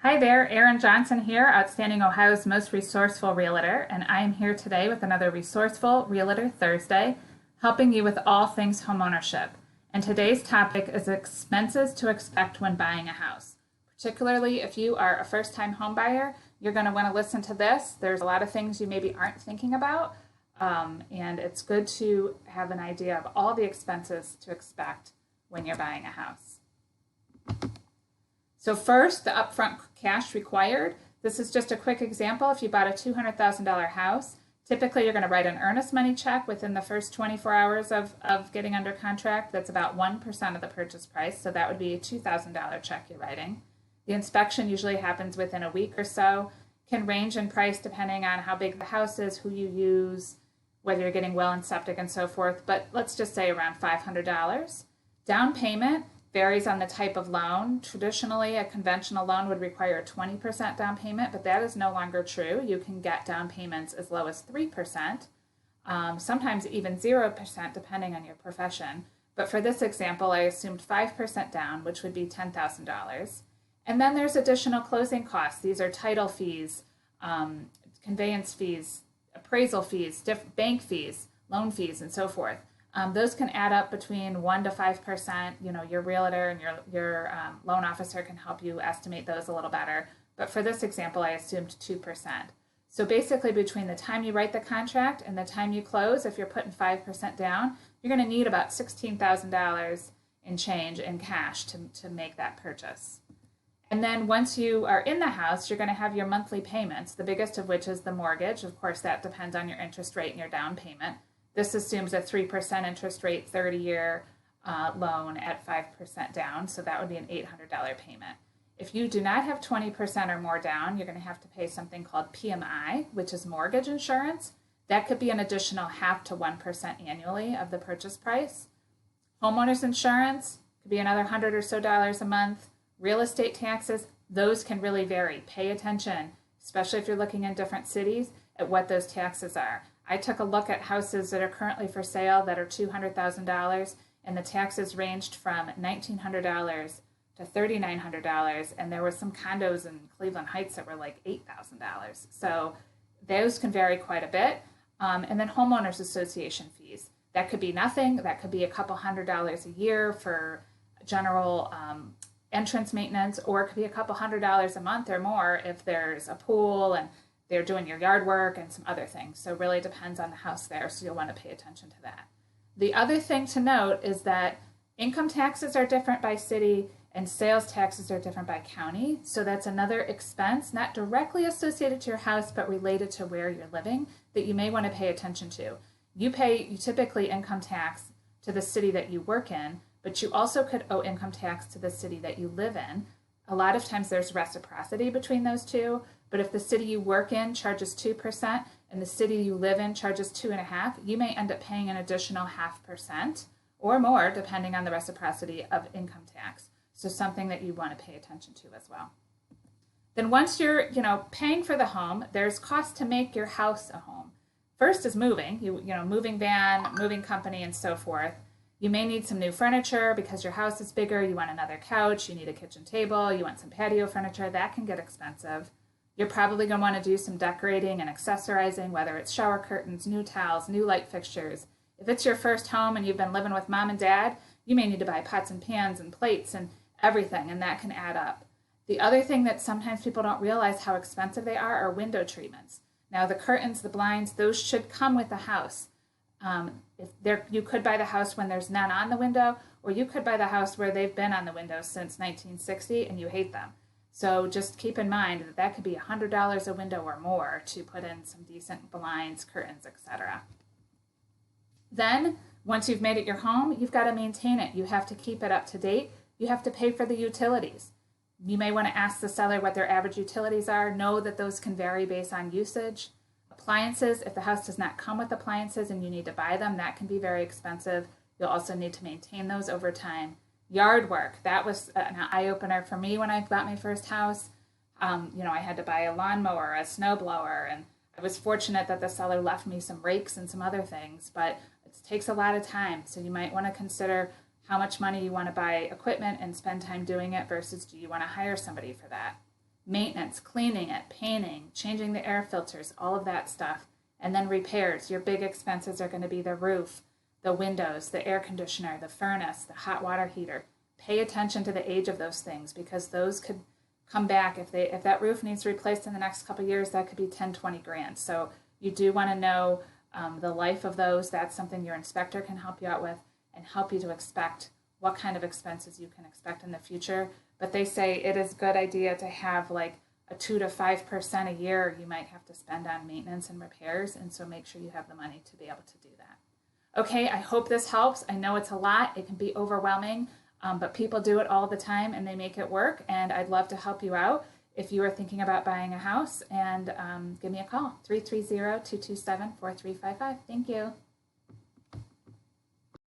Hi there, Erin Johnson here, Outstanding Ohio's most resourceful realtor, and I am here today with another Resourceful Realtor Thursday, helping you with all things homeownership. And today's topic is expenses to expect when buying a house. Particularly if you are a first-time home buyer, you're going to want to listen to this. There's a lot of things you maybe aren't thinking about, and it's good to have an idea of all the expenses to expect when you're buying a house. So first, the upfront cash required. This is just a quick example. If you bought a $200,000 house, typically you're going to write an earnest money check within the first 24 hours of getting under contract. That's about 1% of the purchase price, so that would be a $2,000 check you're writing. The inspection usually happens within a week or so, can range in price depending on how big the house is, who you use, whether you're getting well and septic and so forth, but let's just say around $500. Down payment varies on the type of loan. Traditionally, a conventional loan would require a 20% down payment, but that is no longer true. You can get down payments as low as 3%, sometimes even 0% depending on your profession. But for this example, I assumed 5% down, which would be $10,000. And then there's additional closing costs. These are title fees, conveyance fees, appraisal fees, bank fees, loan fees, and so forth. Those can add up between 1 to 5%. You know, your realtor and your loan officer can help you estimate those a little better. But for this example, I assumed 2%. So basically, between the time you write the contract and the time you close, if you're putting 5% down, you're going to need about $16,000 in change in cash to make that purchase. And then once you are in the house, you're going to have your monthly payments, the biggest of which is the mortgage. Of course, that depends on your interest rate and your down payment. This assumes a 3% interest rate, 30-year loan at 5% down, so that would be an $800 payment. If you do not have 20% or more down, you're going to have to pay something called PMI, which is mortgage insurance. That could be an additional 0.5 to 1% annually of the purchase price. Homeowners insurance could be another $100 or so a month. Real estate taxes, those can really vary. Pay attention, especially if you're looking in different cities, at what those taxes are. I took a look at houses that are currently for sale that are $200,000, and the taxes ranged from $1,900 to $3,900, and there were some condos in Cleveland Heights that were like $8,000. So those can vary quite a bit. And then homeowners association fees. That could be nothing. That could be a couple $100 a year for general entrance maintenance, or it could be a couple $100 a month or more if there's a pool and they're doing your yard work and some other things. So it really depends on the house there, so you'll want to pay attention to that. The other thing to note is that income taxes are different by city and sales taxes are different by county. So that's another expense, not directly associated to your house, but related to where you're living, that you may want to pay attention to. You typically income tax to the city that you work in, but you also could owe income tax to the city that you live in. A lot of times there's reciprocity between those two. But if the city you work in charges 2% and the city you live in charges 2.5%, you may end up paying an additional 0.5% or more, depending on the reciprocity of income tax. So something that you want to pay attention to as well. Then once you're, paying for the home, there's cost to make your house a home. First is moving, moving van, moving company, and so forth. You may need some new furniture because your house is bigger. You want another couch, you need a kitchen table, you want some patio furniture. That can get expensive. You're probably going to want to do some decorating and accessorizing, whether it's shower curtains, new towels, new light fixtures. If it's your first home and you've been living with mom and dad, you may need to buy pots and pans and plates and everything, and that can add up. The other thing that sometimes people don't realize how expensive they are window treatments. Now, the curtains, the blinds, those should come with the house. You could buy the house when there's none on the window, or you could buy the house where they've been on the windows since 1960 and you hate them. So just keep in mind that could be $100 a window or more to put in some decent blinds, curtains, etc. Then, once you've made it your home, you've got to maintain it. You have to keep it up to date. You have to pay for the utilities. You may want to ask the seller what their average utilities are. Know that those can vary based on usage. Appliances, if the house does not come with appliances and you need to buy them, that can be very expensive. You'll also need to maintain those over time. Yard work, that was an eye-opener for me when I bought my first house. I had to buy a lawnmower, a snowblower, and I was fortunate that the seller left me some rakes and some other things, but it takes a lot of time. So you might want to consider how much money you want to buy equipment and spend time doing it versus do you want to hire somebody for that. Maintenance, cleaning it, painting, changing the air filters, all of that stuff. And then repairs. Your big expenses are going to be the roof, the windows, the air conditioner, the furnace, the hot water heater. Pay attention to the age of those things because those could come back. If that roof needs replaced in the next couple of years, that could be 10, 20 grand. So you do want to know the life of those. That's something your inspector can help you out with and help you to expect what kind of expenses you can expect in the future. But they say it is a good idea to have like a 2 to 5% a year you might have to spend on maintenance and repairs, and so make sure you have the money to be able to do that. Okay, I hope this helps. I know it's a lot. It can be overwhelming, but people do it all the time and they make it work, and I'd love to help you out if you are thinking about buying a house, and give me a call, 330-227-4355. Thank you.